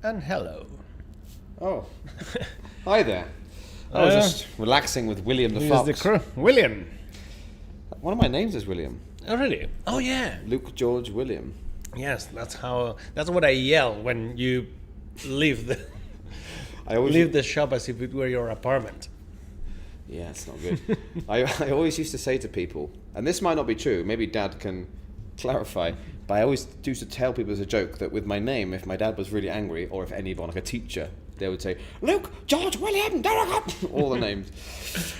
And hello. Oh, hi there. I was just relaxing with William the Fox. The crew. William. One of my names is William. Oh, really? Oh, yeah. Luke George William. Yes, that's what I yell when you leave the leave the shop as if it were your apartment. Yeah, it's not good. I always used to say to people, and this might not be true, maybe Dad can clarify, but I always used to tell people as a joke that with my name, if my dad was really angry, or if anyone, like a teacher, they would say, Luke, George, William, all the names.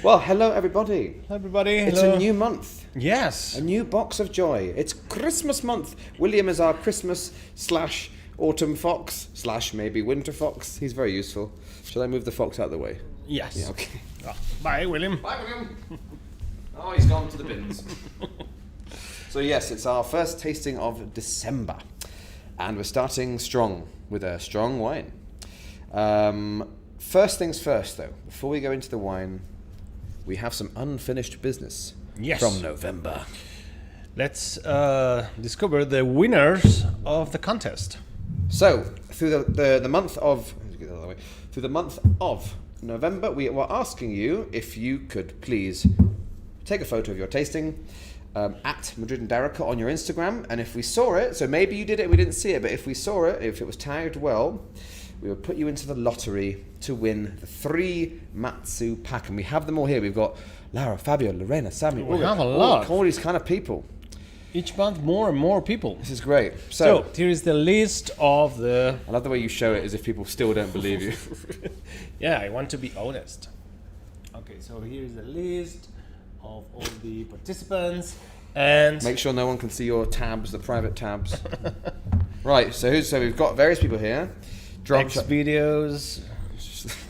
Well, hello everybody. Everybody, It's hello. a new month. Yes. A new box of joy. It's Christmas month. William is our Christmas / autumn fox / maybe winter fox. He's very useful. Shall I move the fox out of the way? Yes. Yeah, okay. Oh, bye, William. Bye, William. Oh, he's gone to the bins. So yes, it's our first tasting of December. And we're starting strong with a strong wine. First things first, though. Before we go into the wine, we have some unfinished business from November. Let's discover the winners of the contest. So, through the month of November, we were asking you if you could please take a photo of your tasting at Madrid and Darica on your Instagram, and if we saw it, so maybe you did it and we didn't see it, but if we saw it, if it was tagged well, we would put you into the lottery to win the 3 Matsu pack, and we have them all here. We've got Lara, Fabio, Lorena, Sammy. We have a lot. All these kind of people. Each month, more and more people. This is great. So here is the list of the... I love the way you show it as if people still don't believe you. Yeah, I want to be honest. Okay, so here is the list of all the participants, and make sure no one can see your tabs, the private tabs. Right, so we've got various people here. Xvideos,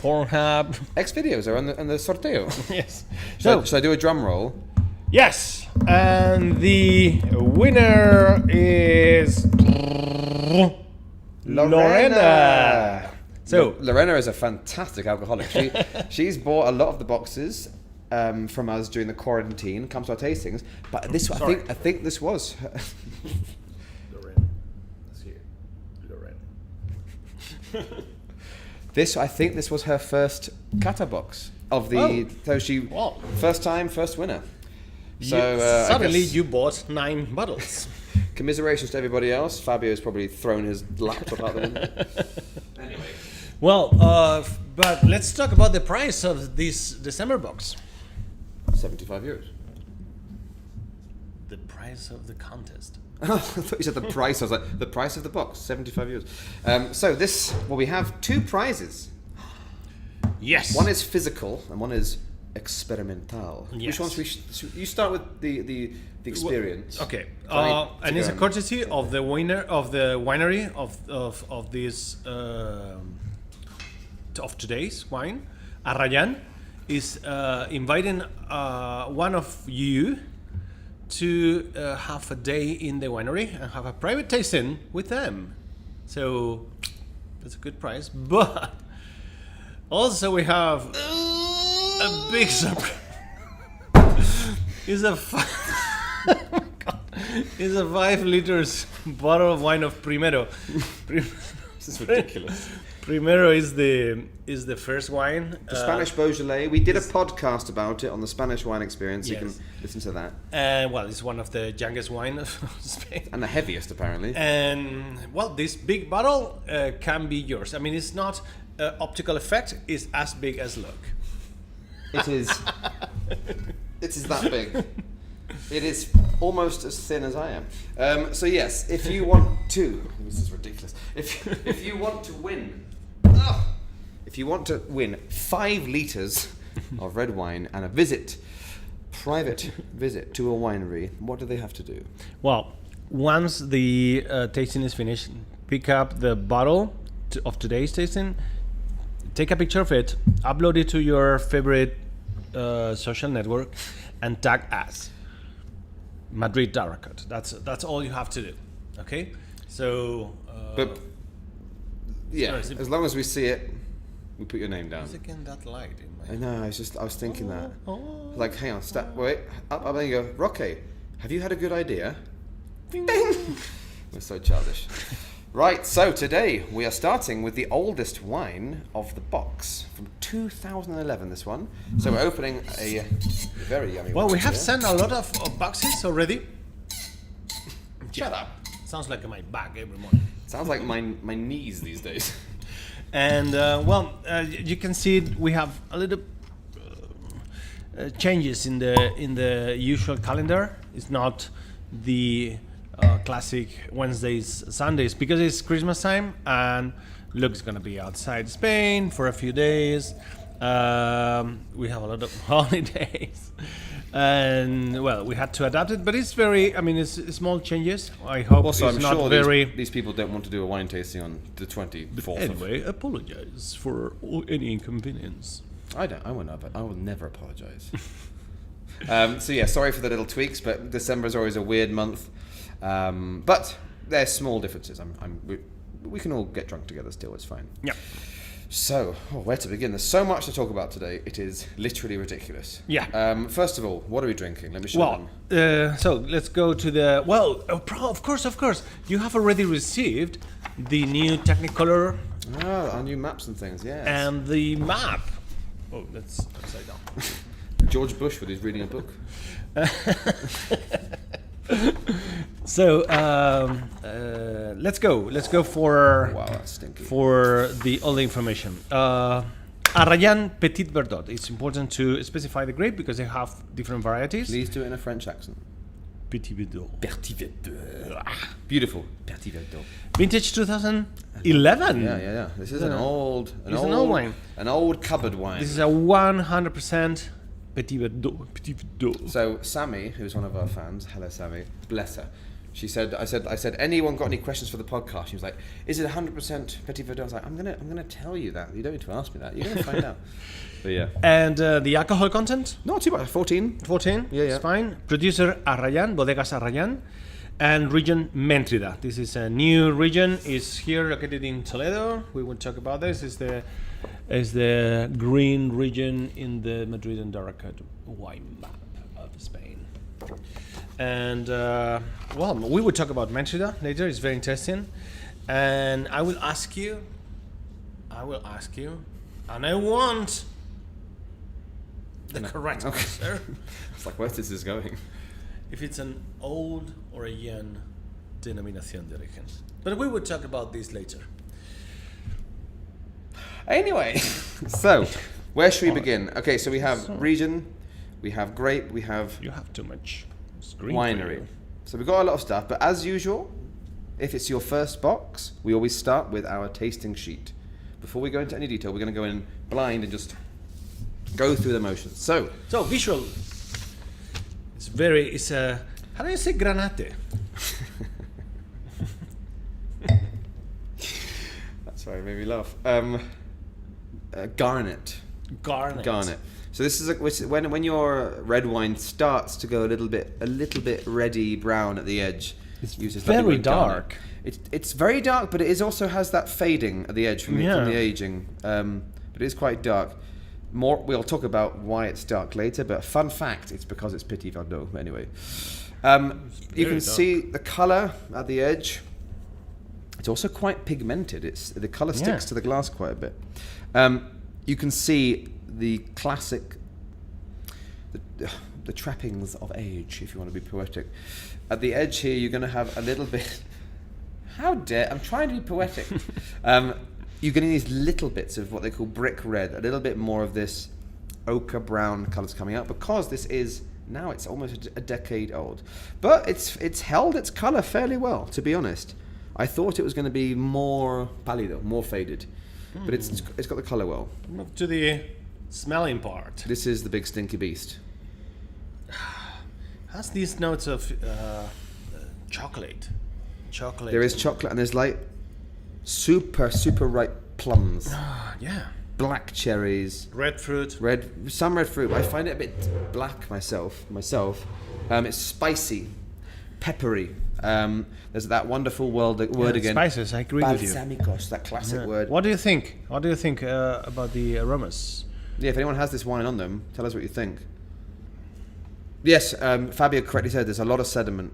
Pornhub. Xvideos are on the sorteo. Yes. Should I do a drum roll? Yes, and the winner is Lorena. So Lorena is a fantastic alcoholic. She's bought a lot of the boxes from us during the quarantine. Comes to our tastings, but this I think this was. Lorena, let's see it. Lorena. This was her first kata box of the. So she first time, first winner. So suddenly you bought 9 bottles. Commiserations to everybody else. Fabio's probably thrown his laptop out the window. Anyway. Well, but let's talk about the price of this December box. 75 euros. The price of the contest. I thought you said the price. I was like, the price of the box, 75 euros. So we have 2 prizes. Yes. One is physical and one is experimental. Yes. Which ones you start with the experience. Okay. And it's a courtesy of the winner of the winery of this of today's wine. Arrayán is inviting one of you to have a day in the winery and have a private tasting with them. So that's a good price. But also we have a big surprise. It's a 5 liters bottle of wine of Primero. This is ridiculous. Primero is the first wine. The Spanish Beaujolais. We did a podcast about it on the Spanish wine experience. Yes. You can listen to that. Well, it's one of the youngest wine of Spain. And the heaviest, apparently. And, well, this big bottle can be yours. I mean, it's not optical effect. It's as big as look. It is. It is that big. It is almost as thin as I am. So yes, if you want to, this is ridiculous. If you want to win, if you want to win 5 liters of red wine and a private visit to a winery, what do they have to do? Well, once the tasting is finished, pick up the bottle of today's tasting, take a picture of it, upload it to your favorite social network, and tag us. Madrid Darica. That's all you have to do. Okay? So but yeah, as long as we see it, we put your name down. Is again that light in my I know, I was thinking that. Like, hang on, wait, up, and then you go, Roque, have you had a good idea? Ding! We're so childish. Right, so today we are starting with the oldest wine of the box from 2011. This one. So we're opening a very yummy. Well, one we have here. sent a lot of boxes already. Shut up. Sounds like my bag every morning. Sounds like my knees these days. And you can see we have a little changes in the usual calendar. It's not the classic Wednesdays, Sundays, because it's Christmas time, and Luke's gonna be outside Spain for a few days. We have a lot of holidays, and well, we had to adapt it. But it's it's small changes. I hope Also, it's I'm not sure very. these people don't want to do a wine tasting on the 24th. Anyway, apologize for any inconvenience. I will never apologize. So yeah, sorry for the little tweaks, but December is always a weird month. But there's small differences. We can all get drunk together still. It's fine. Yeah. So, where to begin? There's so much to talk about today. It is literally ridiculous. Yeah. First of all, what are we drinking? Let me show them. So let's go to the. Well, of course. You have already received the new Technicolor Oh, our new maps and things. Yes. and the map. Oh, that's upside down. George Bush with his reading a book. So let's go. Let's go for Wow, that's stinky. all the information. Arrayán Petit Verdot. It's important to specify the grape because they have different varieties. Please do it in a French accent. Petit Verdot. Petit Verdot. Beautiful. Petit Verdot. Vintage 2011. Yeah. This is an old wine. An old cupboard wine. This is a 100% Petit Verdot. Petit Verdot. So Sammy, who's one of our fans, hello Sammy, bless her. She said, I said, anyone got any questions for the podcast? She was like, is it 100% Petit Verdot? I was like, I'm gonna tell you that. You don't need to ask me that. You're gonna find out. But yeah. And the alcohol content? Not too much. 14. 14. Yeah. It's fine. Producer Arrayán, Bodegas Arrayán, and region Mérida. This is a new region. It's here located in Toledo. We will talk about this. Is the green region in the Madrid and Daracot wine map of Spain. And we will talk about Mérida later. It's very interesting. And I will ask you, and I want the correct answer. It's like, where is this going? If it's an old or a young denominación de origen. But we will talk about this later. Anyway, so where should we begin? Okay, so we have region, we have grape, we have You have too much screen. winery. So we've got a lot of stuff, but as usual, if it's your first box, we always start with our tasting sheet. Before we go into any detail, we're going to go in blind and just go through the motions. So visual. It's a, how do you say granate? That's why it made me laugh. Garnet. Garnet. So this is when your red wine starts to go a little bit reddy brown at the edge. It's uses very the dark. It's very dark, but it also has that fading at the edge from the aging. But it is quite dark. We'll talk about why it's dark later, but fun fact, it's because it's Petit Verdot. Anyway, you can see the colour at the edge. It's also quite pigmented. The colour sticks to the glass quite a bit. You can see the classic, the trappings of age, if you want to be poetic. At the edge here, you're going to have a little bit. I'm trying to be poetic. You're getting these little bits of what they call brick red, a little bit more of this ochre brown colours coming out, because this is now it's almost a decade old. But it's held its colour fairly well, to be honest. I thought it was going to be more pálido, more faded, but it's got the colour well. Move to the smelling part. This is the big stinky beast. Has these notes of chocolate. There is chocolate, and there's like super ripe plums. Yeah. Black cherries. Red fruit. Some red fruit. I find it a bit black myself. It's spicy, peppery. There's that wonderful word again. Spices, I agree with you. Balsamicos, that classic word. What do you think? What do you think about the aromas? Yeah, if anyone has this wine on them, tell us what you think. Yes, Fabio correctly said there's a lot of sediment.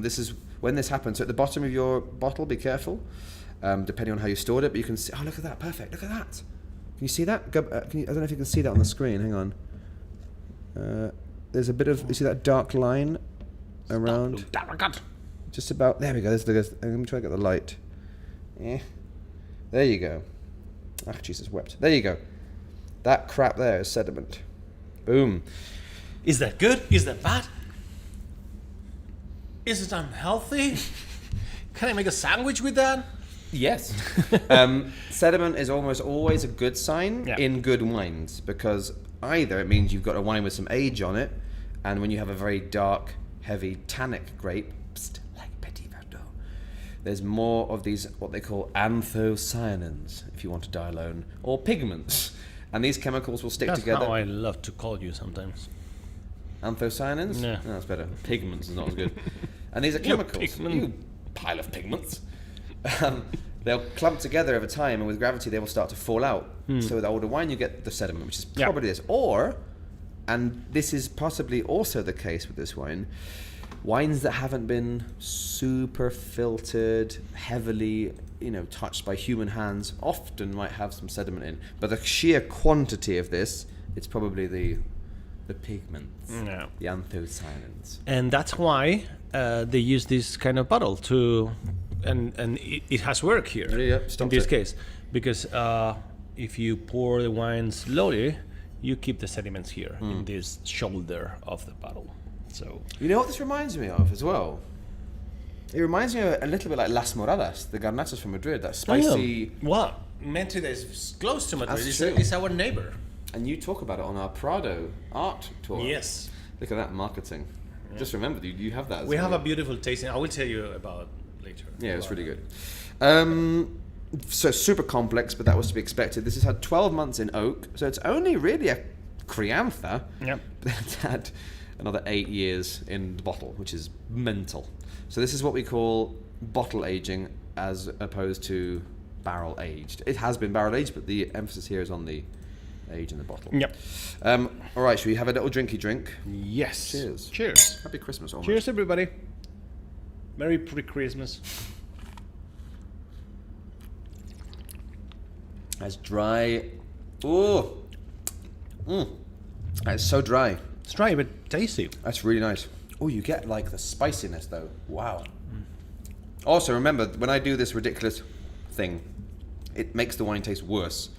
This is when this happens, so at the bottom of your bottle, be careful, depending on how you stored it, but you can see, oh, look at that, perfect, look at that. Can you see that? I don't know if you can see that on the screen, hang on. There's a bit of, you see that dark line around? Just about, there we go, let me try to get the light. Yeah. There you go. Ah, Jesus wept. There you go. That crap there is sediment. Boom. Is that good? Is that bad? Is it unhealthy? Can I make a sandwich with that? Yes. Sediment is almost always a good sign in good wines, because either it means you've got a wine with some age on it, and when you have a very dark, heavy, tannic grape, like Petit Verdot, there's more of these, what they call anthocyanins, if you want to die alone, or pigments. And these chemicals will stick together. That's how I love to call you sometimes. Anthocyanins? Yeah. No, that's better. Pigments is not as good. And these are chemicals. You pile of pigments. They'll clump together over time, and with gravity they will start to fall out. So with older wine you get the sediment, which is probably this. Or, and this is possibly also the case with this wine, wines that haven't been super filtered, heavily, touched by human hands, often might have some sediment in. But the sheer quantity of this, it's probably the pigments, the anthocyanins. And that's why they use this kind of bottle to, and it has worked here in this case, because if you pour the wine slowly, you keep the sediments here in this shoulder of the bottle. So you know what this reminds me of as well? It reminds me of a little bit like Las Moradas, the garnachas from Madrid, that spicy... What? Mente is close to Madrid. It's our neighbor. And you talk about it on our Prado art tour. Yes. Look at that marketing. Yeah. Just remember, you have that as we have a beautiful tasting. I will tell you about later. Yeah, it's really good. So super complex, but that was to be expected. This has had 12 months in oak, so it's only really a Criantha. Yep. But it's had another 8 years in the bottle, which is mental. So this is what we call bottle aging as opposed to barrel aged. It has been barrel aged, but the emphasis here is on the age in the bottle. Yep. All right, should we have a little drinky drink? Yes. Cheers. Cheers. Happy Christmas, almost. Cheers, everybody. Merry pre-Christmas. That's dry. Oh. It's so dry. It's dry but tasty. That's really nice. Oh, you get like the spiciness though. Wow. Also, remember, when I do this ridiculous thing, it makes the wine taste worse,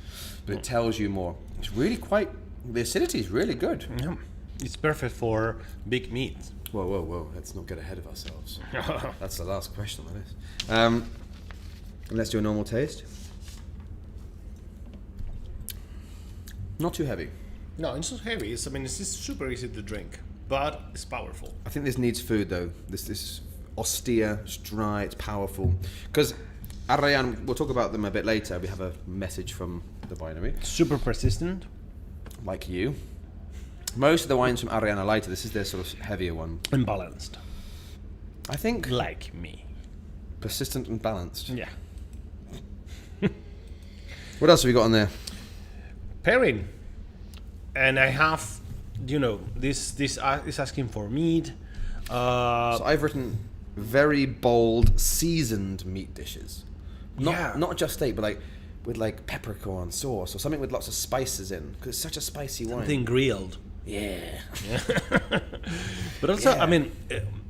but it tells you more. It's really quite, the acidity is really good. Yeah. It's perfect for big meat. Whoa. Let's not get ahead of ourselves. That's the last question on the list. Let's do a normal taste. Not too heavy. No, it's not heavy. It's just super easy to drink, but it's powerful. I think this needs food though. This is austere, it's dry, it's powerful. Because Arrayán, we'll talk about them a bit later. We have a message from the winery. Super persistent. Like you. Most of the wines from Arrayán are lighter. This is their sort of heavier one. And balanced. I think... Like me. Persistent and balanced. Yeah. What else have we got on there? Pairing. And I have, this is asking for meat. So I've written very bold, seasoned meat dishes. Not just steak, but with peppercorn sauce or something with lots of spices in, because it's such a spicy wine. Something grilled. Yeah. But also,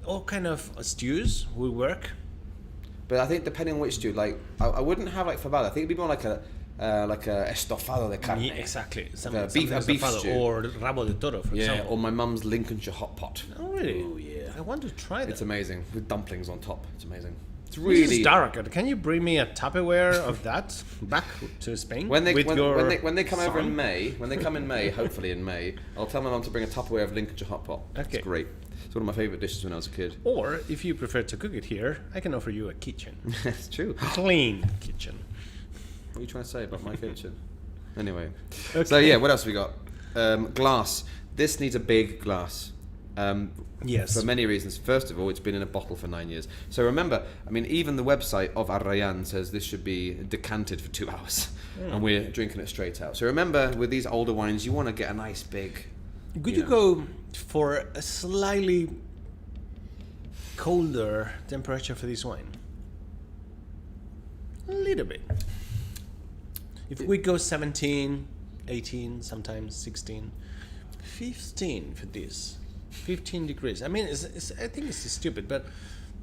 all kind of stews will work. But I think depending on which stew, I wouldn't have fabada. I think it'd be more like a estofado de carne. Yeah, exactly. A beef stew. Or rabo de toro, for example. Or my mum's Lincolnshire hot pot. Oh, really? Oh, yeah. I want to try that. It's amazing, with dumplings on top. It's amazing. It's This is really dark. Can you bring me a Tupperware of that back to Spain? when they come over in May, hopefully in May, I'll tell my mum to bring a Tupperware of Lincolnshire hot pot. Okay. It's great. It's one of my favourite dishes when I was a kid. Or if you prefer to cook it here, I can offer you a kitchen. It's true. Clean kitchen. What are you trying to say about my kitchen? Anyway. Okay. So yeah, what else have we got? Glass. This needs a big glass. Yes. For many reasons. First of all, it's been in a bottle for 9 years. So remember, even the website of Arrayán says this should be decanted for 2 hours. And we're drinking it straight out. So remember, with these older wines, you want to get a nice big... Could you go for a slightly colder temperature for this wine? A little bit. If we go 17, 18, sometimes 16, 15 for this. 15 degrees. I mean, I think it's stupid, but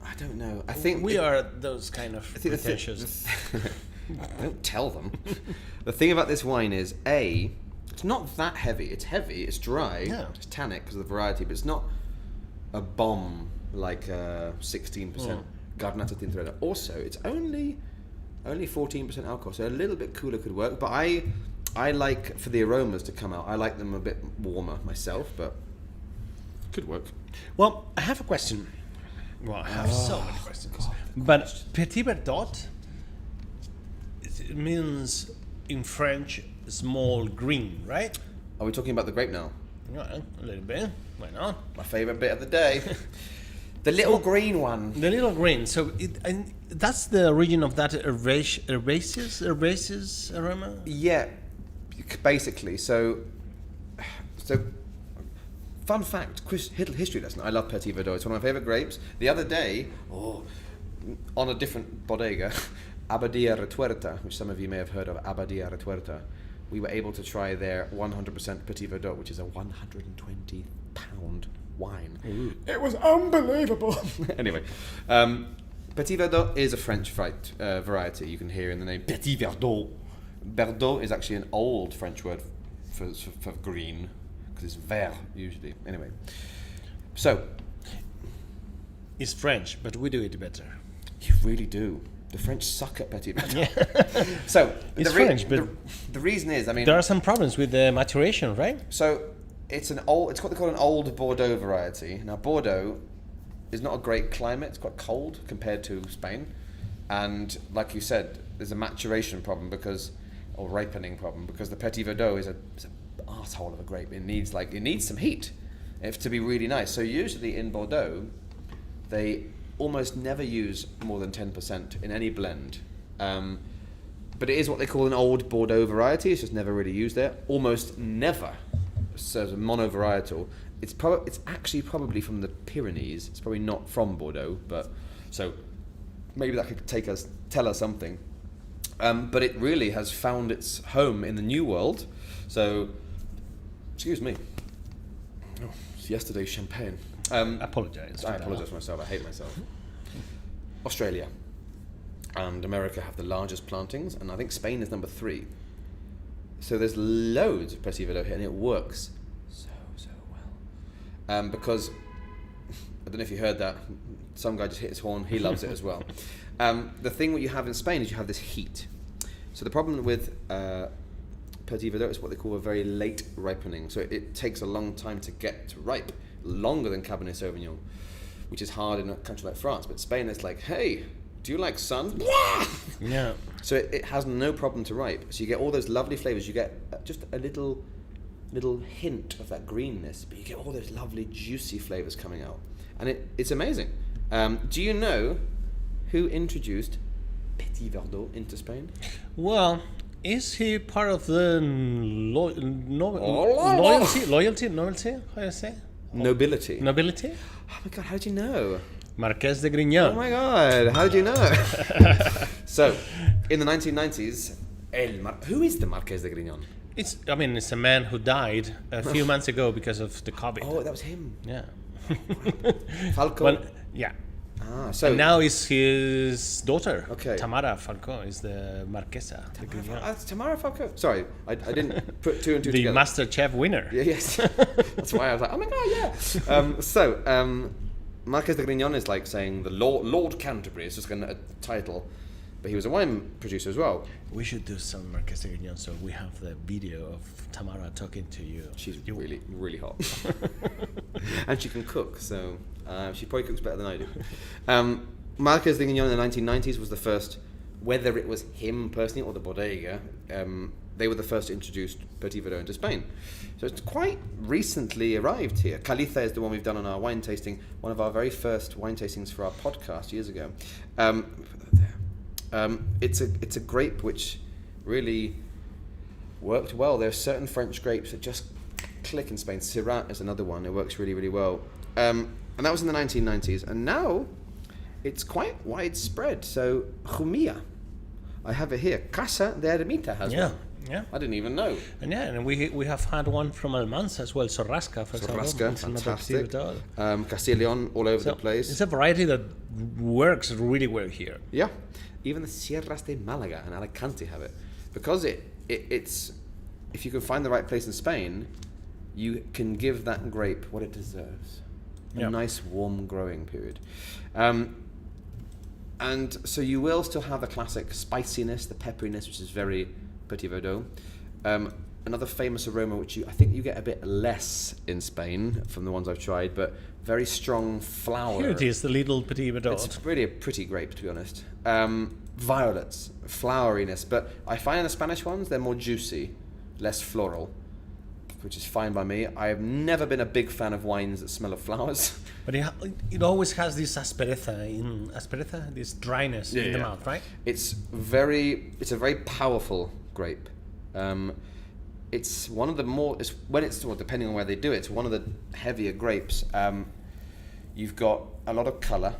I don't know. I think we are those kind of pretentious. Don't tell them. The thing about this wine is, it's not that heavy. It's heavy. It's dry. Yeah. It's tannic because of the variety, but it's not a bomb like 16% Garnacha Tintorera. Also, it's only 14% alcohol, so a little bit cooler could work. But I like for the aromas to come out. I like them a bit warmer myself, but could work. Well, I have a question. Well, I have so many questions. But Petit Verdot, it means in French small green, right? Are we talking about the grape now? Yeah, a little bit. Why not? My favourite bit of the day. The little green one. The little green. So and that's the origin of that herbaceous aroma? Yeah, basically. So fun fact, history lesson. I love Petit Verdot. It's one of my favourite grapes. The other day, on a different bodega, Abadia Retuerta, which some of you may have heard of, Abadia Retuerta, we were able to try their 100% Petit Verdot, which is a 120-pound wine. Ooh. It was unbelievable. Anyway, Petit Verdot is a French variety. You can hear in the name Petit Verdot. Verdot is actually an old French word for green, because it's vert usually. Anyway, so it's French, but we do it better. You really do. The French suck at Petit Verdot. Yeah. So it's French, but the reason is, I mean, there are some problems with the maturation, right? So it's what they call an old Bordeaux variety. Now Bordeaux is not a great climate. It's quite cold compared to Spain, and like you said, there's a maturation problem or ripening problem, because the Petit Verdot is an arsehole of a grape. It needs some heat to be really nice. So usually in Bordeaux, they almost never use more than 10% in any blend. But it is what they call an old Bordeaux variety. It's just never really used there. Almost never serves a monovarietal. It's actually probably from the Pyrenees. It's probably not from Bordeaux, but so maybe that could tell us something. But it really has found its home in the New World. So, excuse me. Oh, it's yesterday's champagne. I apologise myself. I hate myself. Australia and America have the largest plantings, and I think Spain is number 3. So there's loads of Petit Verdot here, and it works so well. Because I don't know if you heard that. Some guy just hit his horn. He loves it as well. The thing what you have in Spain is you have this heat. So the problem with Petit Verdot is what they call a very late ripening. So it takes a long time to get to ripe, longer than Cabernet Sauvignon, which is hard in a country like France. But Spain is like, hey, do you like sun? Yeah. So it has no problem to ripe. So you get all those lovely flavors. You get just a little hint of that greenness, but you get all those lovely juicy flavors coming out, and it's amazing. Do you know who introduced Petit Verdot into Spain? Well, is he part of the loyalty? How do you say? Nobility. Nobility? Oh my God, how did you know? Marqués de Grignon. Oh my God, how did you know? So, in the 1990s, who is the Marqués de Grignon? It's a man who died a few months ago because of the COVID. Oh, that was him. Yeah. Falco. Well, yeah. So and now is his daughter, okay. Tamara Falco, is the Marquesa de Grignon. Tamara Falco. Sorry, I didn't put 2 and 2 together. The Master Chef winner. Yeah, yes. That's why I was like, oh my God, yeah. Marqués de Grignon is like saying the Lord Canterbury. It's just a title, but he was a wine producer as well. We should do some Marqués de Grignon, so we have the video of Tamara talking to you. She's really, really hot. And she can cook, so she probably cooks better than I do. Marqués de Grignon in the 1990s was the first, whether it was him personally or the bodega, they were the first to introduce Petit Verdot into Spain. So it's quite recently arrived here. Caliza is the one we've done on our wine tasting, one of our very first wine tastings for our podcast years ago. It's a grape which really worked well. There are certain French grapes that just click in Spain. Syrah is another one. It works really, really well. And that was in the 1990s. And now it's quite widespread. So, Jumilla. I have it here. Casa de Ermita has one. Yeah. I didn't even know. And we have had one from Almanza as well, Sorrasca, for example. Sorrasca, It's another fantastic. Petit Verdot. Castillon, all over the place. It's a variety that works really well here. Yeah. Even the Sierras de Malaga and Alicante have it. Because it's... If you can find the right place in Spain, you can give that grape what it deserves. A nice, warm growing period. And so you will still have the classic spiciness, the pepperiness, which is very Petit Verdot. Another famous aroma, which I think you get a bit less in Spain from the ones I've tried, but very strong flower. Here it is, the little Petit Verdot. It's really a pretty grape, to be honest. Violets, floweriness, but I find in the Spanish ones, they're more juicy, less floral, which is fine by me. I have never been a big fan of wines that smell of flowers. But it always has this aspereza, this dryness in the mouth, right? It's a very powerful grape. It's one of the more, depending on where they do it, it's one of the heavier grapes. You've got a lot of colour.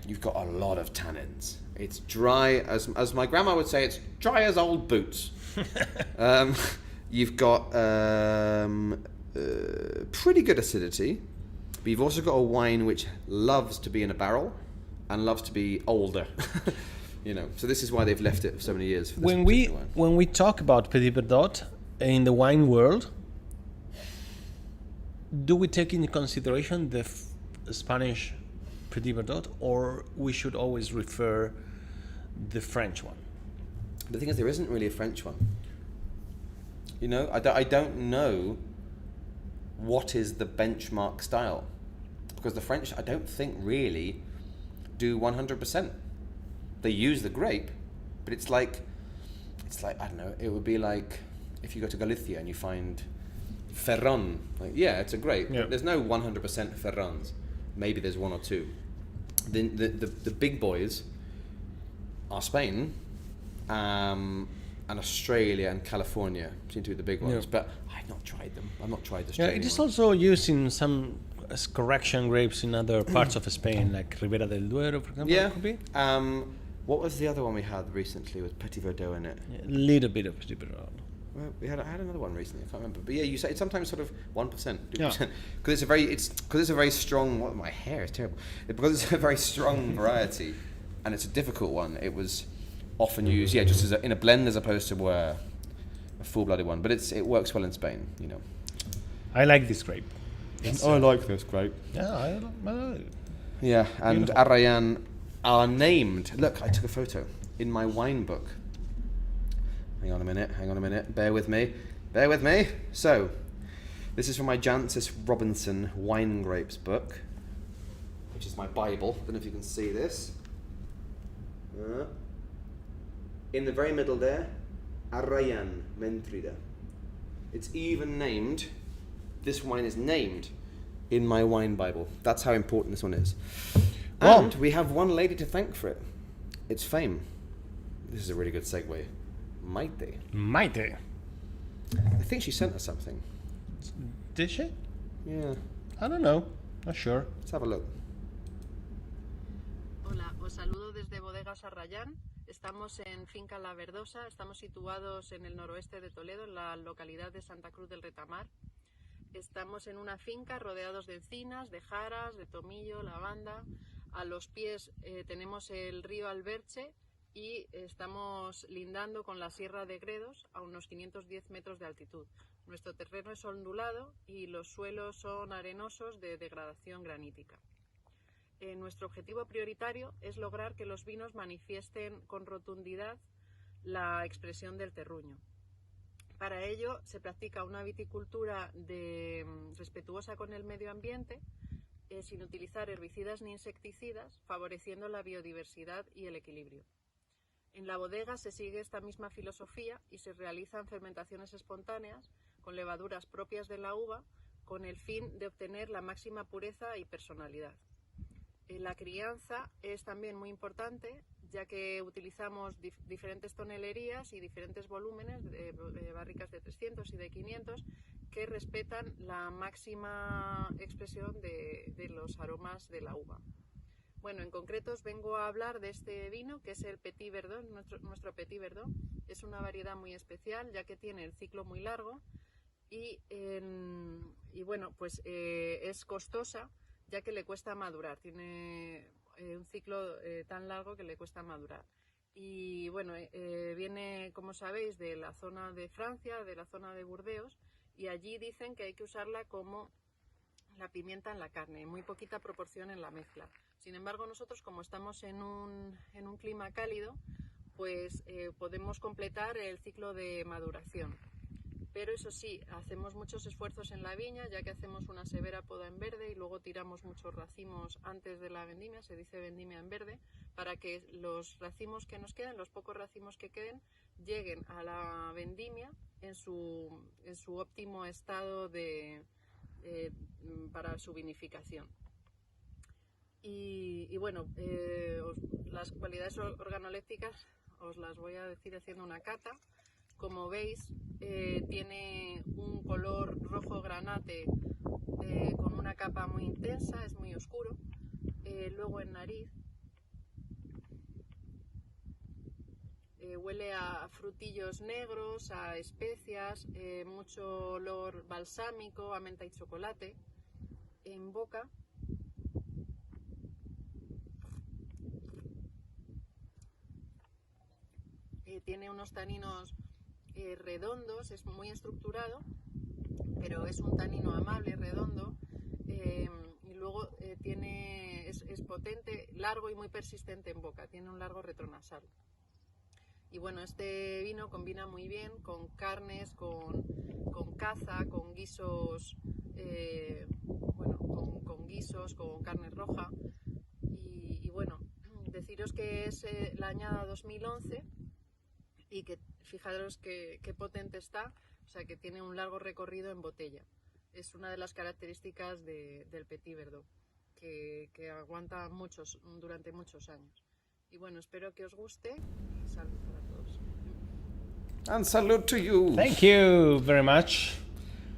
You've got a lot of tannins. It's dry, as my grandma would say, it's dry as old boots. You've got pretty good acidity, but you've also got a wine which loves to be in a barrel and loves to be older. So this is why they've left it for so many years. For this when we talk about Petit Verdot in the wine world, do we take into consideration the Spanish Petit Verdot, or we should always refer the French one? The thing is, there isn't really a French one. I don't know what is the benchmark style, because the French, I don't think, really do 100%. They use the grape, but it's like I don't know. It would be like if you go to Galicia and you find Ferron. It's a grape. Yeah. But there's no 100% Ferrons. Maybe there's one or two. The big boys are Spain, and Australia and California seem to be the big ones. Yeah. But I've not tried them. I've not tried the Yeah, Australian it is one. also used in some correction grapes in other parts of Spain, like Ribera del Duero, for example. Yeah. It could be. What was the other one we had recently with Petit Verdot in it? A little bit of Petit Verdot. Well, I had another one recently. I can't remember. But yeah, you say it's sometimes sort of 1%, 2%, Yeah. because it's a very strong. What, my hair is terrible. Because it's a very strong variety, and it's a difficult one. It was often used, just as in a blend as opposed to a full-blooded one. But it works well in Spain, I like this grape. I like this grape. Yeah, I like it. Yeah, and Beautiful. Arrayán are named. Look, I took a photo in my wine book. Hang on a minute. Bear with me. So, this is from my Jancis Robinson Wine Grapes book, which is my Bible. I don't know if you can see this. In the very middle there, Arrayán Mentrida. It's even named. This wine is named in my wine Bible. That's how important this one is. Wow. And we have one lady to thank for it. It's fame. This is a really good segue. Maite. I think she sent us something. Did she? Yeah. I don't know. Not sure. Let's have a look. Hola, os saludo desde Bodegas Arrayán. Estamos en Finca La Verdosa, estamos situados en el noroeste de Toledo, en la localidad de Santa Cruz del Retamar. Estamos en una finca rodeados de encinas, de jaras, de tomillo, lavanda. A los pies tenemos el río Alberche y estamos lindando con la Sierra de Gredos a unos 510 metros de altitud. Nuestro terreno es ondulado y los suelos son arenosos de degradación granítica. Nuestro objetivo prioritario es lograr que los vinos manifiesten con rotundidad la expresión del terruño. Para ello se practica una viticultura respetuosa con el medio ambiente, sin utilizar herbicidas ni insecticidas, favoreciendo la biodiversidad y el equilibrio. En la bodega se sigue esta misma filosofía y se realizan fermentaciones espontáneas con levaduras propias de la uva, con el fin de obtener la máxima pureza y personalidad. La crianza es también muy importante, ya que utilizamos diferentes tonelerías y diferentes volúmenes de barricas de 300 y de 500 que respetan la máxima expresión de los aromas de la uva. Bueno, en concreto os vengo a hablar de este vino, que es el Petit Verdot, nuestro Petit Verdot. Es una variedad muy especial, ya que tiene el ciclo muy largo y bueno, pues es costosa, ya que le cuesta madurar. Tiene un ciclo tan largo que le cuesta madurar. Y bueno, viene, como sabéis, de la zona de Francia, de la zona de Burdeos, y allí dicen que hay que usarla como la pimienta en la carne, en muy poquita proporción en la mezcla. Sin embargo, nosotros, como estamos en un clima cálido, pues podemos completar el ciclo de maduración. Pero eso sí, hacemos muchos esfuerzos en la viña, ya que hacemos una severa poda en verde y luego tiramos muchos racimos antes de la vendimia, se dice vendimia en verde, para que los racimos que nos queden, los pocos racimos que queden, lleguen a la vendimia en su óptimo estado para su vinificación. Y bueno, las cualidades organolépticas os las voy a decir haciendo una cata. Como veis, tiene un color rojo granate con una capa muy intensa, es muy oscuro. Luego en nariz huele a frutillos negros, a especias, mucho olor balsámico, a menta y chocolate. En boca tiene unos taninos redondos, es muy estructurado, pero es un tanino amable, redondo, y luego es potente, largo y muy persistente en boca, tiene un largo retronasal. Y bueno, este vino combina muy bien con carnes, con caza, con guisos, con guisos, con carne roja. Y bueno, deciros que es la añada 2011 y que fijaros qué potente está, o sea que tiene un largo recorrido en botella. Es una de las características del Petit Verdot, que aguanta durante muchos años. Y bueno, espero que os guste. Salud para todos. And salute to you. Thank you very much.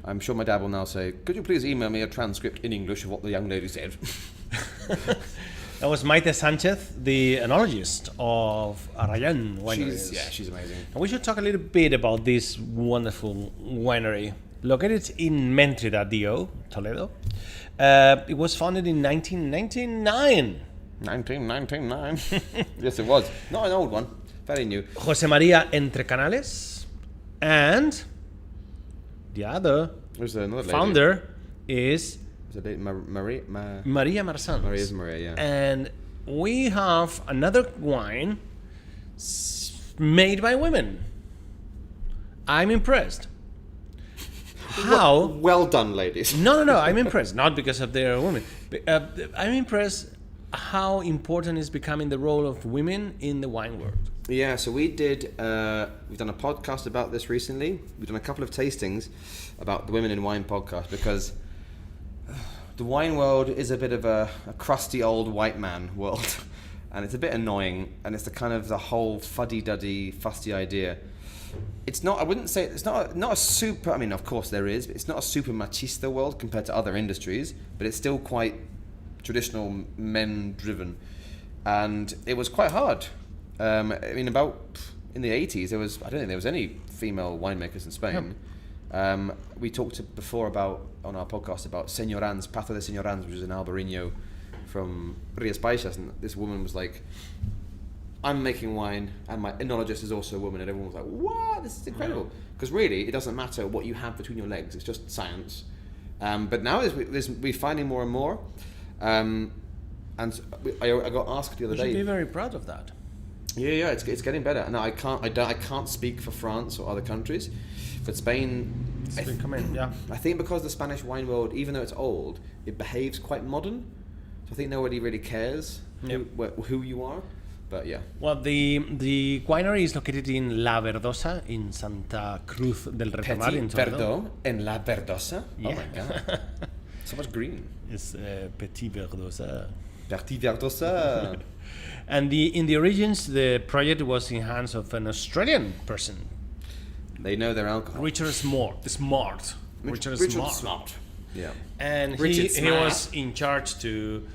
I'm sure my dad will now say, could you please email me a transcript in English of what the young lady said? That was Maite Sanchez, the enologist of Arrayán wineries. She's amazing. And we should talk a little bit about this wonderful winery. Located in Mentridad, Toledo. It was founded in 1999. 1999. Yes, it was. Not an old one. Very new. José María Entre Canales. And the other There's another lady. founder is Is it Maria? Maria Marsans. Maria is Maria, yeah. And we have another wine made by women. I'm impressed. How? Well done, ladies. No. I'm impressed. Not because of their women. I'm impressed how important is becoming the role of women in the wine world. Yeah, so we've done a podcast about this recently. We've done a couple of tastings about the Women in Wine podcast because the wine world is a bit of a crusty old white man world, and it's a bit annoying, and it's the whole fuddy-duddy, fusty idea. It's not, I wouldn't say, it's not a super, I mean, of course there is, but it's not a super machista world compared to other industries, but it's still quite traditional men-driven, and it was quite hard. I mean, in the 80s, I don't think there was any female winemakers in Spain. Yep. We talked before on our podcast about Señorans, Pazo de Señorans, which is an Albarino from Rías Baixas, and this woman was like, I'm making wine, and my enologist is also a woman, and everyone was like, what? This is incredible. Because really, it doesn't matter what you have between your legs, it's just science. But now we're finding more and more. And I got asked the other day. You should be very proud of that. Yeah, it's getting better. And I can't speak for France or other countries, but Spain. It's been coming, yeah. I think because the Spanish wine world, even though it's old, it behaves quite modern. So I think nobody really cares who you are. But yeah. Well, the winery is located in La Verdosa in Santa Cruz del Retamar in Petit Toledo. Verdot in La Verdosa. Yeah. Oh my god, so much green. It's Petit Verdosa. Petit Verdosa. And in the origins, the project was in hands of an Australian person. They know their alcohol. Richard Smart. Richard Smart. Yeah. And Richard he Smart. was in charge to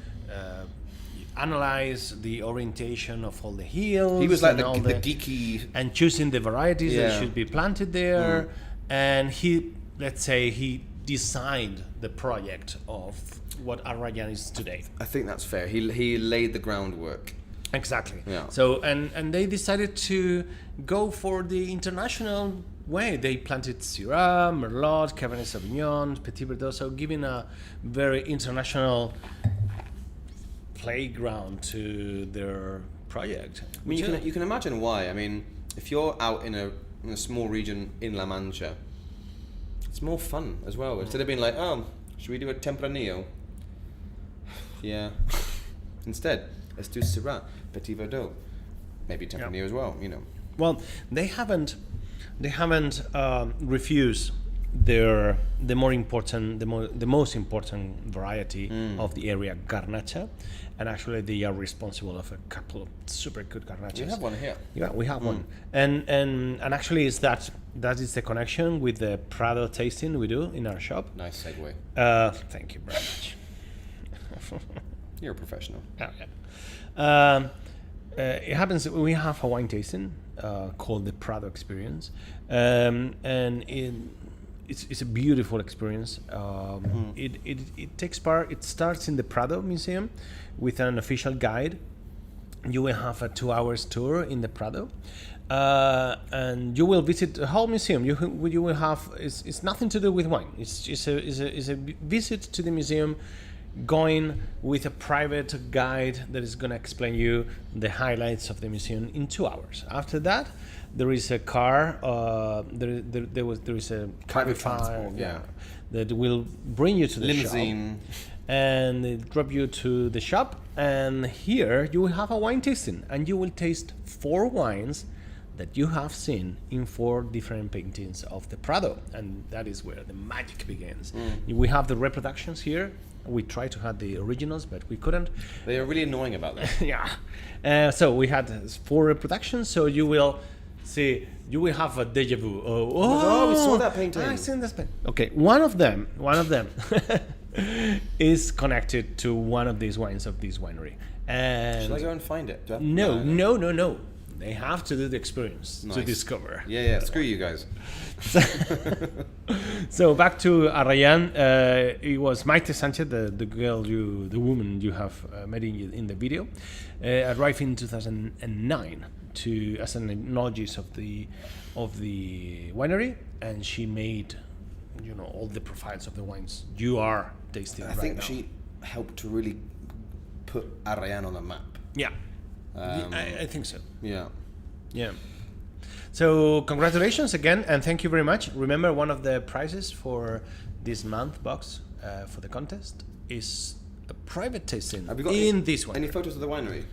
analyze the orientation of all the hills. He was like and all the geeky. and choosing the varieties Yeah. that should be planted there. And he, let's say, he designed the project of what Arrayán is today. I think that's fair. He laid the groundwork. Exactly. Yeah. So and they decided to go for the international way. They planted Syrah, Merlot, Cabernet Sauvignon, Petit Verdot, so giving a very international playground to their project. I mean, you can imagine why. I mean, if you're out in a small region in La Mancha, it's more fun as well. Instead of being like, oh, should we do a Tempranillo? Yeah. Instead, let's do Syrah, Petit Verdot, maybe Tempranillo as well. You know. Well, they haven't refused the most important variety of the area, Garnacha, and actually they are responsible of a couple of super good Garnachas. We have one here. Yeah, we have one, and actually is that is the connection with the Prado tasting we do in our shop. Nice segue. Thank you very much. You're a professional. Oh, yeah. It happens we have a wine tasting called the Prado Experience, and it's a beautiful experience. It takes part. It starts in the Prado Museum with an official guide. You will have a 2 hours tour in the Prado, and you will visit the whole museum. You will have it's nothing to do with wine. It's a visit to the museum, going with a private guide that is going to explain you the highlights of the museum in 2 hours. After that, there is a car. There is a Private car transport, yeah. that will bring you to the Limousine. shop and it drop you to the shop. And here you will have a wine tasting, and you will taste 4 wines that you have seen in 4 different paintings of the Prado, and that is where the magic begins. We have the reproductions here. We tried to have the originals, but we couldn't. They are really annoying about that. Yeah. So we had 4 reproductions. So you will see, you will have a deja vu. Oh, we saw that painting. I've seen this painting. Okay, one of them is connected to one of these wines of this winery. And Should I go and find it? Do I- no. They have to do the experience to Nice. discover. Yeah. Screw you guys. So back to Arrayán. It was Maite Sanchez, the woman you have met in the video, arrived in 2009 as an enologist of the winery, and she made all the profiles of the wines you are tasting. I right think now. she helped to really put Arrayán on the map. Yeah, I think so. Yeah. Yeah. So congratulations again, and thank you very much. Remember, one of the prizes for this month box for the contest is a private tasting Have you got this one. any photos of the winery?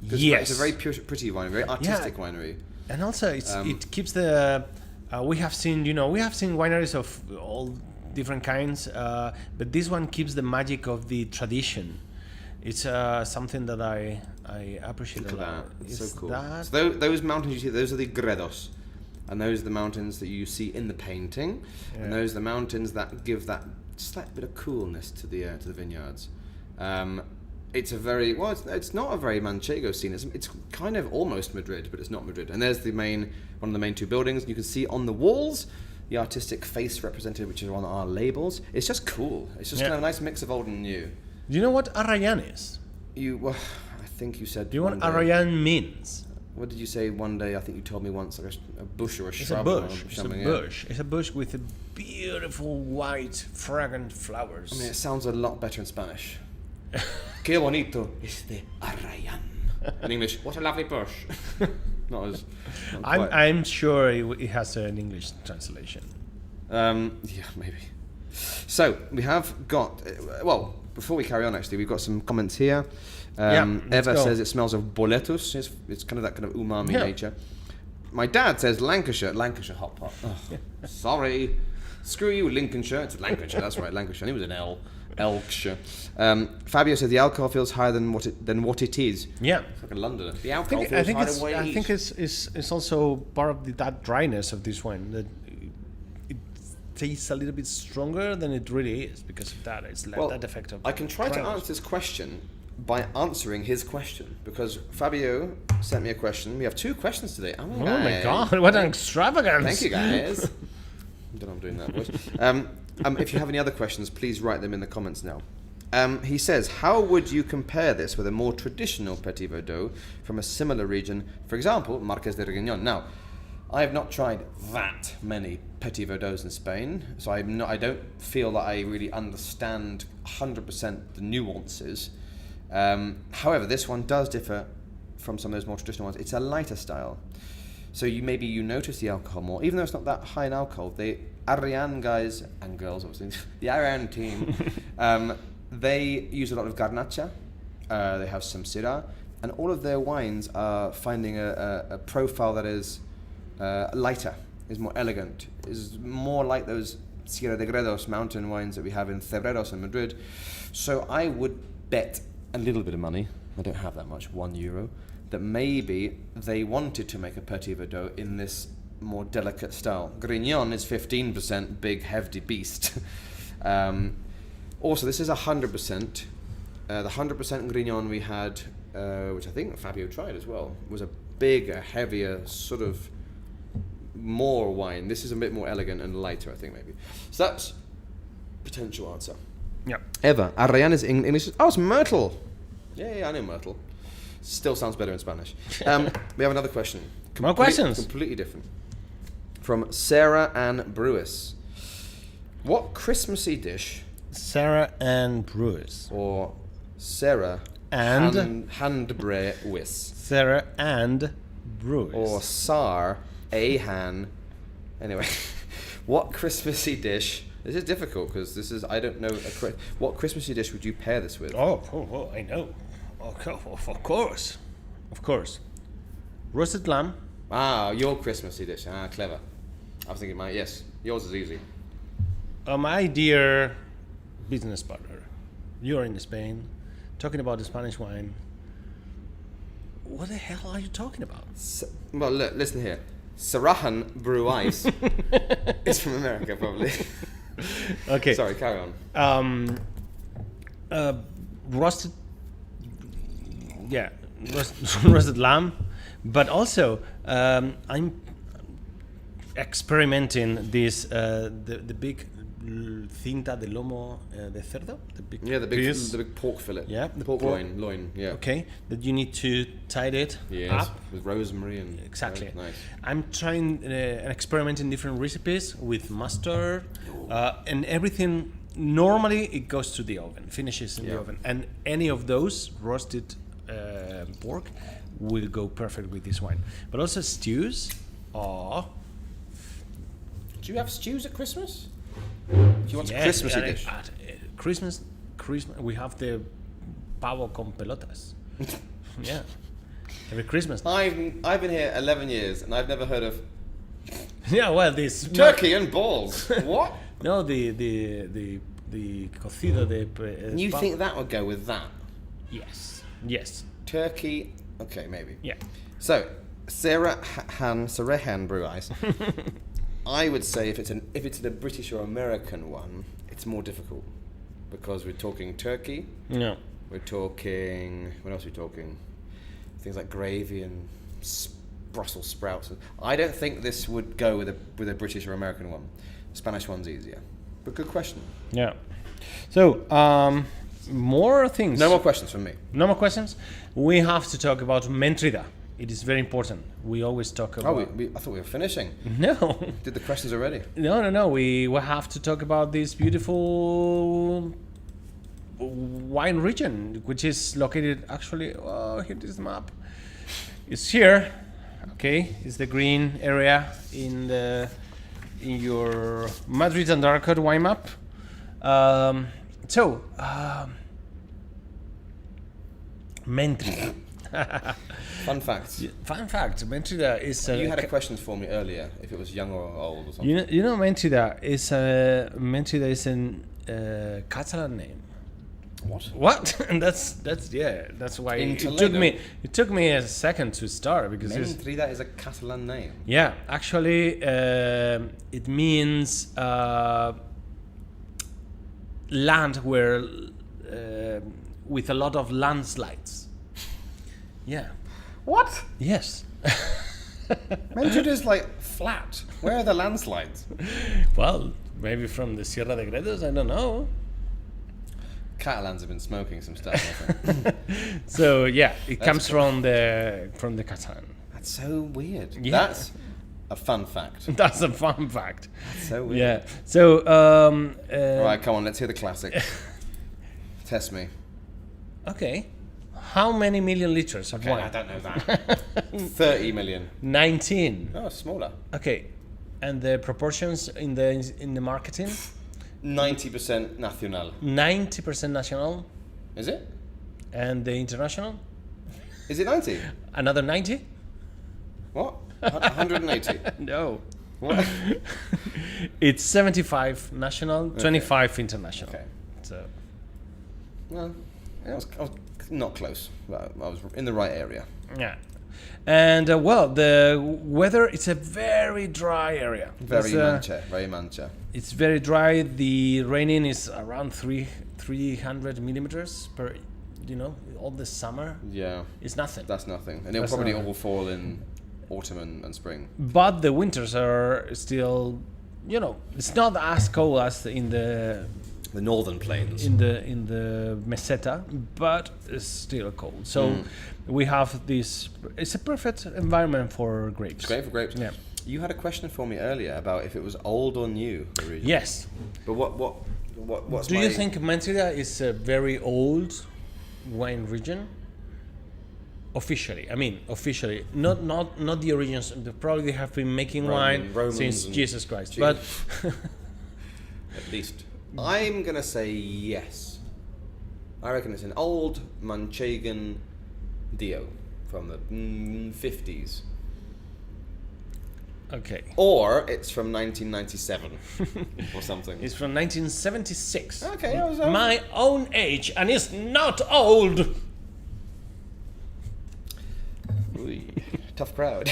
'Cause Yes. It's a very pretty winery, very artistic winery. And also, it keeps the. We have seen wineries of all different kinds, but this one keeps the magic of the tradition. It's something that I appreciate Look a at lot. that. It's Is so cool. that- So those mountains you see, those are the Gredos. And those are the mountains that you see in the painting. Yeah. And those are the mountains that give that slight bit of coolness to the vineyards. It's a very, it's not a very Manchego scene. It's kind of almost Madrid, but it's not Madrid. And there's one of the main 2 buildings. You can see on the walls the artistic face represented, which is on our labels. It's just cool. It's just kind of a nice mix of old and new. Do you know what Arrayán is? I think you said. Do you know what one day- Arrayán means? What did you say one day? I think you told me once, like a bush or a It's a shrub. bush. Or It's a something, bush. It's a bush with a beautiful white, fragrant flowers. I mean, it sounds a lot better in Spanish. Qué bonito este Arrayán. In English, what a lovely bush. Not as. Not quite. I'm sure it has an English translation. Yeah, maybe. So we have got. Well, before we carry on, actually, we've got some comments here. Let's Eva go. says it smells of boletus. It's kind of that kind of umami nature. My dad says Lancashire hot pot. Oh, sorry. Screw you, Lincolnshire. It's Lancashire. That's right, Lancashire. And it was an Elkshire. Fabio says the alcohol feels higher than what it is. Yeah. It's like a Londoner. The I alcohol think, feels I think higher it's. than what it I is. think it's also part of that dryness of this wine. That tastes a little bit stronger than it really is because of that. It's like that effect of. I can try to browns. answer this question by answering his question because Fabio sent me a question. We have 2 questions today. Oh my god! What an extravagance! Thank you, guys. I don't know I'm doing that voice. If you have any other questions, please write them in the comments now. He says, how would you compare this with a more traditional Petit Verdot from a similar region, for example, Marques de Regueñón? Now, I have not tried that many Petit Verdots in Spain, so I don't feel that I really understand 100% the nuances. However, this one does differ from some of those more traditional ones. It's a lighter style. So maybe you notice the alcohol more, even though it's not that high in alcohol. The Arrayán guys and girls, obviously, the Arrayán team, they use a lot of garnacha. They have some syrah, and all of their wines are finding a profile that is lighter, is more elegant, is more like those Sierra de Gredos mountain wines that we have in Cebreros in Madrid. So I would bet a little bit of money, I don't have that much, €1, that maybe they wanted to make a Petit Verdot in this more delicate style. Grignon is 15% big, hefty beast. Also, this is 100%. The 100% Grignon we had, which I think Fabio tried as well, was a bigger, heavier, sort of more wine. This is a bit more elegant and lighter, I think, maybe. So that's potential answer. Yeah. Eva, Arrayán is in English. Oh, it's Myrtle. Yeah, I know Myrtle. Still sounds better in Spanish. We have another question. More questions. Completely different. From Sarah Ann Brewis. What Christmassy dish, Sarah and Brewis. or Sarah And Handbrewis, Sarah and Brewis. or Sar Ahan. Anyway, what Christmassy dish? This is difficult because this is, I don't know. What Christmassy dish would you pair this with? Oh, I know. Okay, of course. Roasted lamb. Ah, your Christmassy dish. Ah, clever. I was thinking yes, yours is easy. My dear business partner, you're in Spain, talking about the Spanish wine. What the hell are you talking about? Well, look, listen here. Sarahan Brewis is from America, probably. Okay. Sorry, carry on. Roasted roasted lamb, but also I'm experimenting this the big cinta de lomo de cerdo, the big piece. the big pork fillet. Yeah, the pork loin. Yeah. Okay, that you need to tie it Yes, up. with rosemary and Exactly. Nice. I'm trying and experimenting different recipes with mustard and everything. Normally, it goes to the oven, finishes in the oven, and any of those roasted pork will go perfect with this wine. But also stews. Do you have stews at Christmas? Do you want a Christmassy dish? At Christmas, we have the pavo con pelotas. Yeah, every Christmas. I've been here 11 years and I've never heard of Yeah, well, this turkey and balls. What? No, the cocido de. You think that would go with that? Yes. Turkey. Okay, maybe. Yeah. So, Sarahan Brew Ice. I would say if it's a British or American one, it's more difficult because we're talking turkey. No. We're talking. What else are we talking? Things like gravy and Brussels sprouts. I don't think this would go with a British or American one. Spanish one's easier. But good question. Yeah. So, more things. No more questions from me. No more questions. We have to talk about Mentrida. It is very important. We always talk about. Oh, I thought we were finishing. No. Did the questions already? No. We will have to talk about this beautiful wine region, which is located actually. Oh, here is the map. It's here. Okay, it's the green area in your Madrid and Arcot wine map. Mentrida. Fun fact. Fun fact. Mentrida is. You had a question for me earlier. If it was young or old or something. You know, Mentrida is a Catalan name. What? And that's why In it took Toledo. me a second to start because it's, Mentrida is a Catalan name. yeah, actually it means land where with a lot of landslides. Yeah. What? Yes. Mentrida is like flat. Where are the landslides? Well, maybe from the Sierra de Gredos, I don't know. Catalans have been smoking some stuff, I think. So yeah, it comes from the Catalan. That's so weird. Yeah. That's a fun fact. That's a fun fact. That's so weird. Yeah. So All right, come on, let's hear the classic. Test me. okay. How many million liters of Okay, I wine? don't know that. 30 million. 19. Oh, smaller. Okay. And the proportions in the marketing? 90% nacional. 90% national, Is it? and the international? Is it 90? Another 90? What? 180? No. What? It's 75 national, 25 international. Okay. So Well, I was not close, but I was in the right area. yeah. And well, the weather, it's a very dry area. Very It's, very mancha. it's very dry. The raining is around 300 millimeters per, all the summer. Yeah, It's nothing. that's nothing. And it'll That's probably not- all fall in autumn and spring. But the winters are still, it's not as cold as in the The northern plains. in the meseta, but it's still cold. So we have this. It's a perfect environment for grapes. It's great for grapes. Yeah. You had a question for me earlier about if it was old or new, the region. Yes. But what's Do my... you think Mentrida is a very old wine region? Officially, officially, not the origins. They probably have been making wine Romans since and Jesus Christ. Jesus. But At least. I'm going to say yes. I reckon it's an old Manchegan Dio from the 50s. okay, Or it's from 1997 or something. it's from 1976. Okay, I was My own age, and it's not old. Ooh, tough crowd.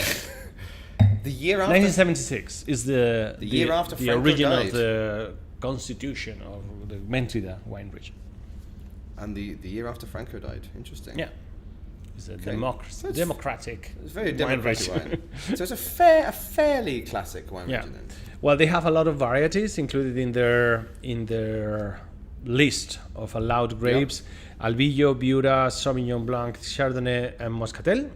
The year after 1976 is the year after the Franco origin died. of the constitution of the Mentrida wine region. and the year after Franco died. Interesting. Yeah, it's a Okay. So it's- democratic. It's very wine democratic region. wine. So it's a fairly classic wine Yeah. region then. Well, they have a lot of varieties included in their list of allowed grapes: Albillo, Biura, Sauvignon Blanc, Chardonnay, and Moscatel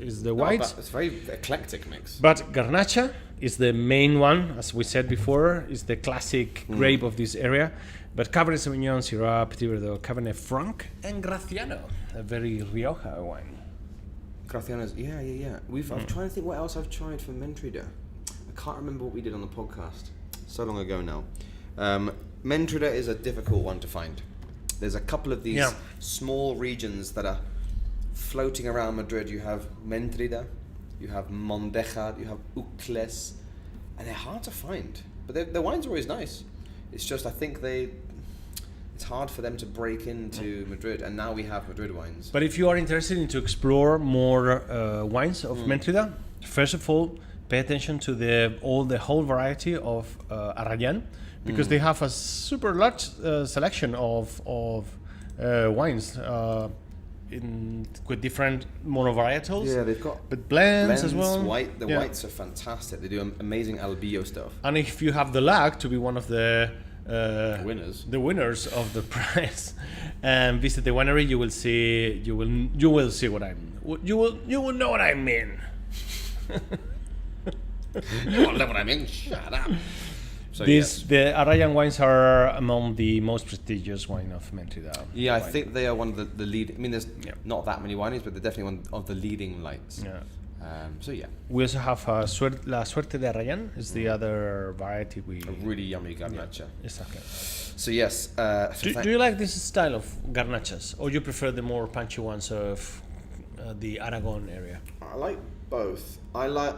is the whites. It's a very eclectic mix. But Garnacha is the main one, as we said before, is the classic grape of this area. But Cabernet Sauvignon, Syrah, Petit Verdot, Cabernet Franc, and Graciano, a very Rioja wine. Graciano's, yeah. I'm trying to think what else I've tried from Mentrida. I can't remember what we did on the podcast. So long ago now. Mentrida is a difficult one to find. There's a couple of these Yeah. small regions that are floating around Madrid. You have Mentrida, you have Mondeja, you have Ucles, and they're hard to find. But the wines are always nice. It's just I think it's hard for them to break into Madrid, and now we have Madrid wines. But if you are interested in to explore more wines of Mentrida, first of all, pay attention to the whole variety of Arrayán, because they have a super large selection of wines with different monovarietals. Yeah, they've got but blends as well. The Yeah. whites are fantastic. They do amazing Albillo stuff. And if you have the luck to be one of the Winners. of the prize, and visit the winery, you will see what I mean. You will know what I mean. You won't know what I mean. Shut up. So The Arrayán wines are among the most prestigious wine of Mentrida. yeah, I wine. think they are one of the lead. I mean, there's Yeah. not that many wineries, but they're definitely one of the leading lights. Yeah. So yeah, We also have La Suerte de Arrayán is the other variety we. a really yummy garnacha. Exactly. So yes, Do you like this style of garnachas, or you prefer the more punchy ones of the Aragon area? I like both. I love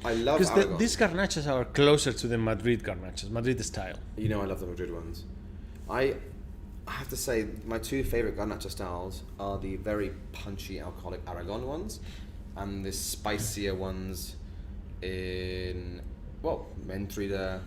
Because Aragon. these garnachas are closer to the Madrid garnachas, Madrid style. You know, I love the Madrid ones. I I have to say, my two favorite garnacha styles are the very punchy alcoholic Arrayán ones, and the spicier ones in Mentrida,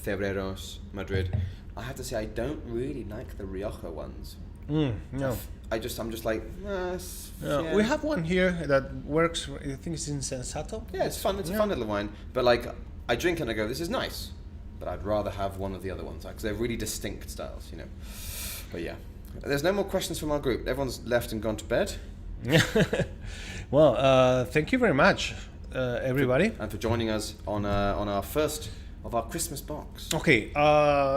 Cebreros, Madrid. I have to say, I don't really like the Rioja ones. No. I'm just like, Yeah. We have one here that works. I think it's in Sensato. yeah, it's fun. It's a fun little wine. But like, I drink it and I go, this is nice. But I'd rather have one of the other ones because they're really distinct styles, you know. But yeah, there's no more questions from our group. Everyone's left and gone to bed. Well, thank you very much, everybody. And for joining us on our first of our Christmas box. Okay,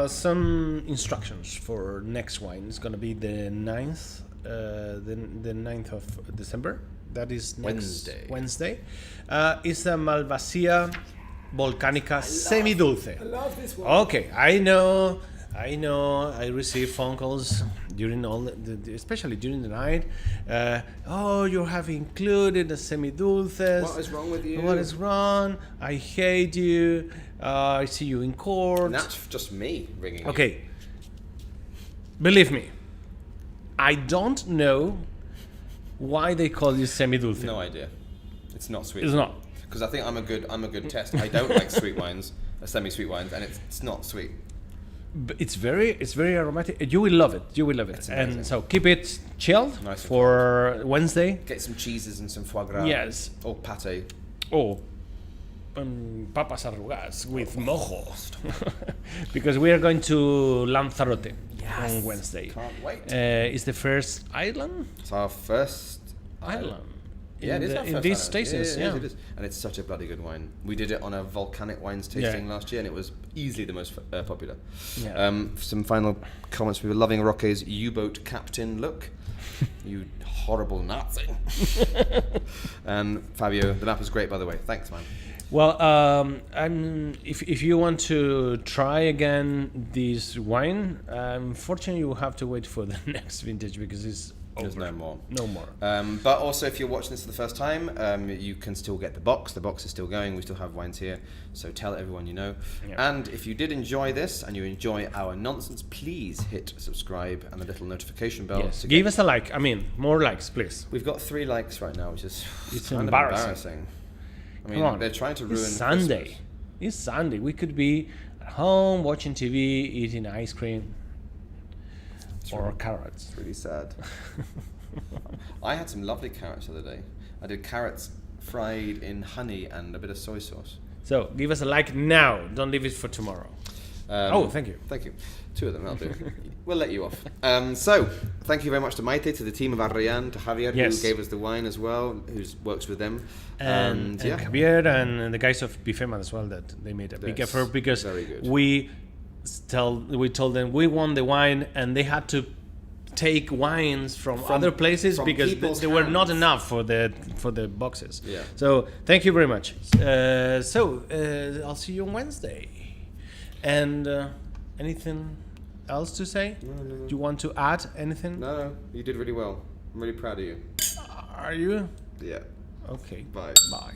some instructions for next wine. It's gonna be the 9th, the 9th of December. That is next Wednesday. It's a Malvasia Volcanica Semidulce. I love this one. Okay, I know. I receive phone calls during especially during the night. You have included the semidulces. What is wrong with you? What is wrong? I hate you. I see you in court. And that's just me ringing. Okay. Believe me, I don't know why they call you semidulce. No idea. It's not sweet. It's not. Because I think I'm a good test. I don't like sweet wines, semi-sweet wines, and it's not sweet. But it's very aromatic. You will love it. It's amazing. And so keep it chilled Nice and for Wednesday. Get some cheeses and some foie gras. Yes. Or pate. Or papas arrugadas with mojo. Because we are going to Lanzarote on Wednesday. Can't wait. It's the first island. It's our first Island. Yeah, it is our in first these island. stations. Yeah. It is. And it's such a bloody good wine. We did it on a volcanic wines tasting last year, and it was easily the most popular. Yeah. Some final comments. We were loving Roque's U-boat captain look. You horrible Nazi. And Fabio, the map is great, by the way. Thanks, man. Well, if you want to try again this wine, unfortunately you will have to wait for the next vintage because it's over. There's no more. No more. But also, if you're watching this for the first time, you can still get the box. The box is still going. We still have wines here. So tell everyone you know. Yeah. And if you did enjoy this and you enjoy our nonsense, please hit subscribe and the little notification bell. Yes. Give us a like. I mean, more likes, please. We've got 3 likes right now, which is It's kind embarrassing. of embarrassing. I Come on. mean, they're trying to ruin It's Sunday. Christmas. It's Sunday. We could be at home watching TV, eating ice cream, or carrots. It's really sad. I had some lovely carrots the other day. I did carrots fried in honey and a bit of soy sauce. So give us a like now. Don't leave it for tomorrow. Thank you. Thank you. 2 of them, I'll do. We'll let you off. So, thank you very much to Maite, to the team of Arrayán, to Javier, Yes. who gave us the wine as well, who works with them. And Javier and the guys of Bifema as well, that they made a big Yes, effort because very good. we told them we won the wine and they had to take wines from other places from because people's there were not hands. enough for the boxes. Yeah. So thank you very much. I'll see you on Wednesday. And anything else to say? No. Do you want to add anything? No, you did really well. I'm really proud of you. Are you? Yeah. Okay. Bye. Bye.